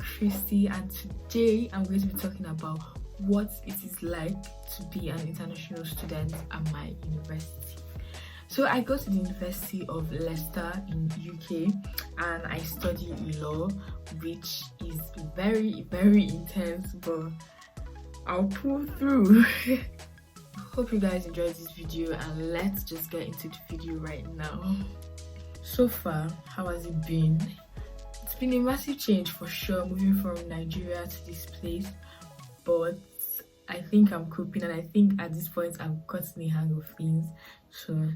Christy, and today I'm going to be talking about what it is like to be an international student at my university. So I go to the University of Leicester in UK and I study law, which is very intense, but I'll pull through. Hope you guys enjoyed this video, and let's just get into the video right now. So far, how has it been? It's been a massive change for sure, moving from Nigeria to this place, but I think I'm coping, and I think at this point I've gotten the hang of things, so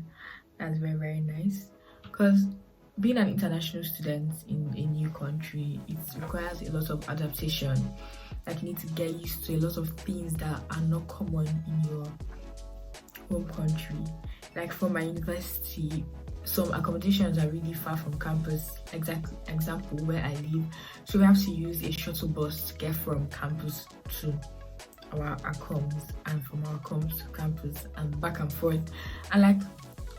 that's very nice. Because being an international student in a new country, it requires a lot of adaptation. Like, you need to get used to a lot of things that are not common in your home country. Like for my university, some accommodations are really far from campus, example where I live, so we have to use a shuttle bus to get from campus to our accoms, and from our accoms to campus, and back and forth. And like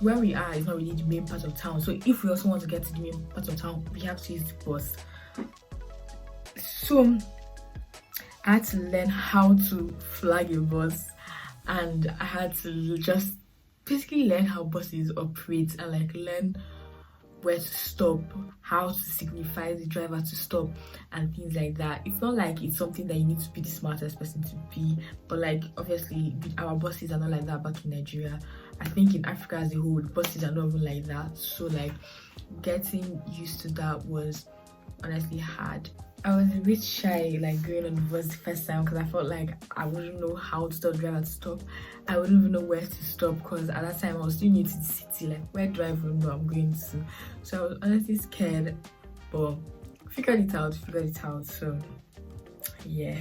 where we are is not really the main part of town, so if we also want to get to the main part of town, we have to use the bus. So I had to learn how to flag a bus, and I had to just basically learn how buses operate, and like learn where to stop, how to signify the driver to stop, and things like that. It's not like it's something that you need to be the smartest person to be, but like obviously our buses are not like that back in Nigeria. I think in Africa as a whole, buses are not even like that, so like getting used to that was honestly hard. I was a bit shy like going on the bus the first time, because I felt like I wouldn't know how to tell the driver to stop. I wouldn't even know where to stop, because at that time I was still new to the city. Like, where do I even know I'm going to? So I was honestly scared, but figured it out. So yeah,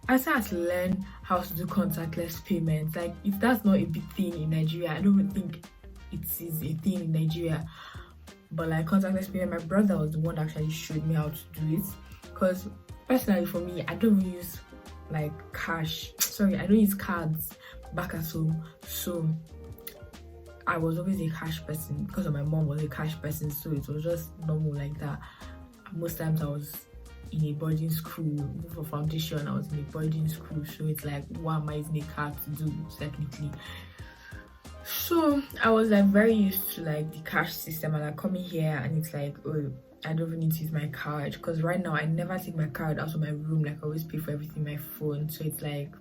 I started to learn how to do contactless payments. Like, if that's not a big thing in Nigeria, I don't even think it is a thing in Nigeria. But like contactless payment, my brother was the one that actually showed me how to do it. Because personally for me, I don't use like I don't use cards back at home, so I was always a cash person because of my mom was a cash person, so it was just normal like that. Most times I was in a boarding school for foundation. I was in a boarding school, so it's like, what am I using a card to do technically? So I was like very used to like the cash system, and I come in here and it's like, oh, I don't even need to use my card, because right now I never take my card out of my room. Like, I always pay for everything on my phone, so it's like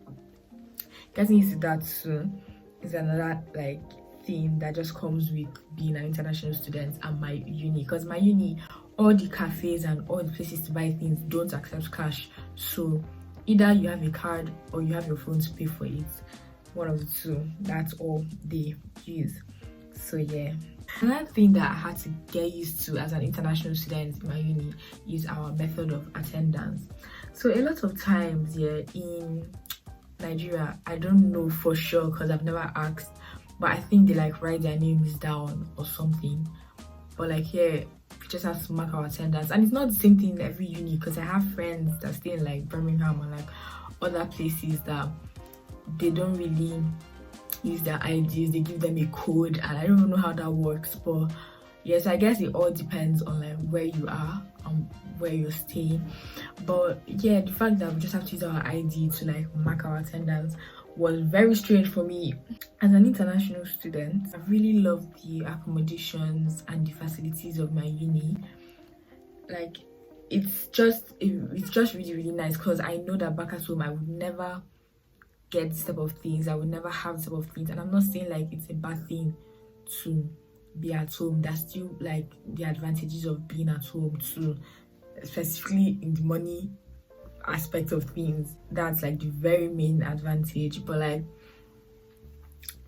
getting used to that soon is another like thing that just comes with being an international student at my uni. Because my uni, all the cafes and all the places to buy things don't accept cash, so either you have a card or you have your phone to pay for it. One of the two, that's all they use. So yeah, another thing that I had to get used to as an international student in my uni is our method of attendance. So a lot of times, yeah, in Nigeria, I don't know for sure because I've never asked, but I think they like write their names down or something. But like here, we just have to mark our attendance, and it's not the same thing in every uni, because I have friends that stay in like Birmingham and like other places that they don't really use their IDs, they give them a code, and I don't even know how that works. But yes, I guess it all depends on like where you are and where you're staying. But yeah, the fact that we just have to use our ID to like mark our attendance was very strange for me. As an international student, I really love the accommodations and the facilities of my uni. Like, it's just really nice, because I know that back at home I would never get this type of things, I would never have this type of things. And I'm not saying like it's a bad thing to be at home. That's still like the advantages of being at home too, specifically in the money aspect of things. That's like the very main advantage. But like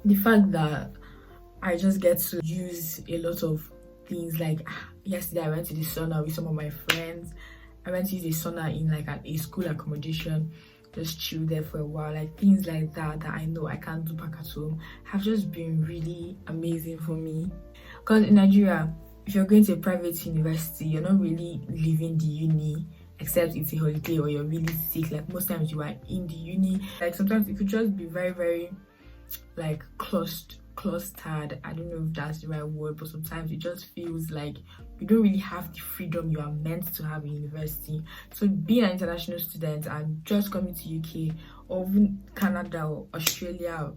the fact that I just get to use a lot of things, like yesterday I went to the sauna with some of my friends. I went to use a sauna in like a school accommodation, just chill there for a while. Like things like that I know I can't do back at home have just been really amazing for me. Because in Nigeria, if you're going to a private university, you're not really leaving the uni except it's a holiday or you're really sick. Like most times you are in the uni. Like sometimes it could just be very like clustered. I don't know if that's the right word, but sometimes it just feels like you don't really have the freedom you are meant to have in university. So being an international student and just coming to UK or even Canada or Australia,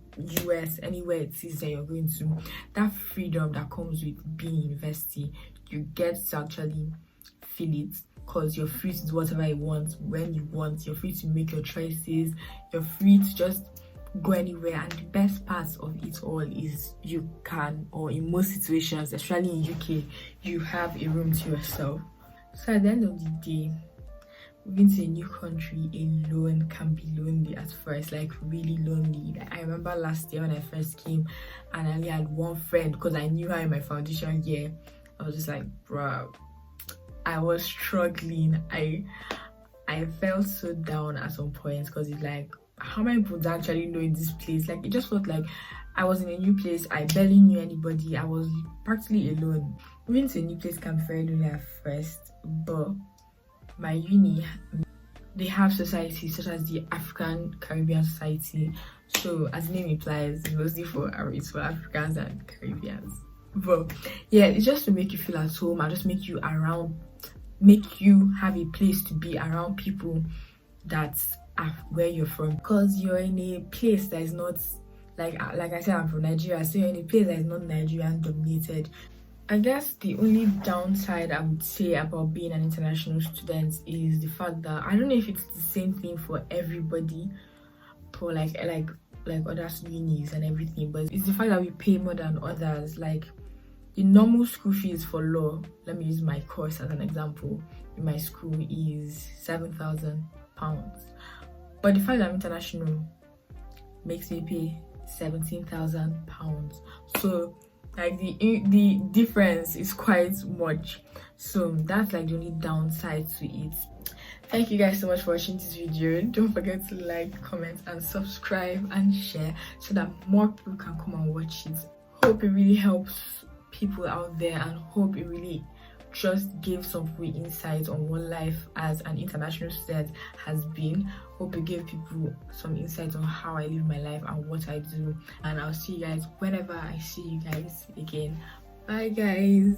US, anywhere it is that you're going to, that freedom that comes with being in university, you get to actually feel it, because you're free to do whatever you want when you want. You're free to make your choices, you're free to just go anywhere. And the best part of it all is you can, or in most situations, especially in UK, you have a room to yourself. So at the end of the day, moving to a new country alone can be lonely at first, like really lonely. Like, I remember last year when I first came and I only had one friend because I knew her in my foundation year. I was just like, bruh, I was struggling. I felt so down at some points because it's like, how many people do I actually know in this place? Like, it just felt like I was in a new place. I barely knew anybody. I was practically alone. Moving to a new place can be very lonely at first, but my uni, they have societies such as the African Caribbean Society. So as the name implies, it's mostly it's for Africans and Caribbeans. But yeah, it's just to make you feel at home and just make you have a place to be around people that are where you're from, because you're in a place that is not like I said, I'm from Nigeria, so you're in a place that is not Nigerian dominated. I guess the only downside I would say about being an international student is the fact that I don't know if it's the same thing for everybody, for like other unis and everything, but it's the fact that we pay more than others. Like, the normal school fees for law, let me use my course as an example, in my school is £7,000. But the fact that I'm international makes me pay £17,000. So like the difference is quite much. So that's like the only downside to it. Thank you guys so much for watching this video. Don't forget to like, comment and subscribe and share so that more people can come and watch it. Hope it really helps people out there, and hope it really just gave some free insight on what life as an international student has been. Hope it gave people some insight on how I live my life and what I do. And I'll see you guys whenever I see you guys again. Bye guys.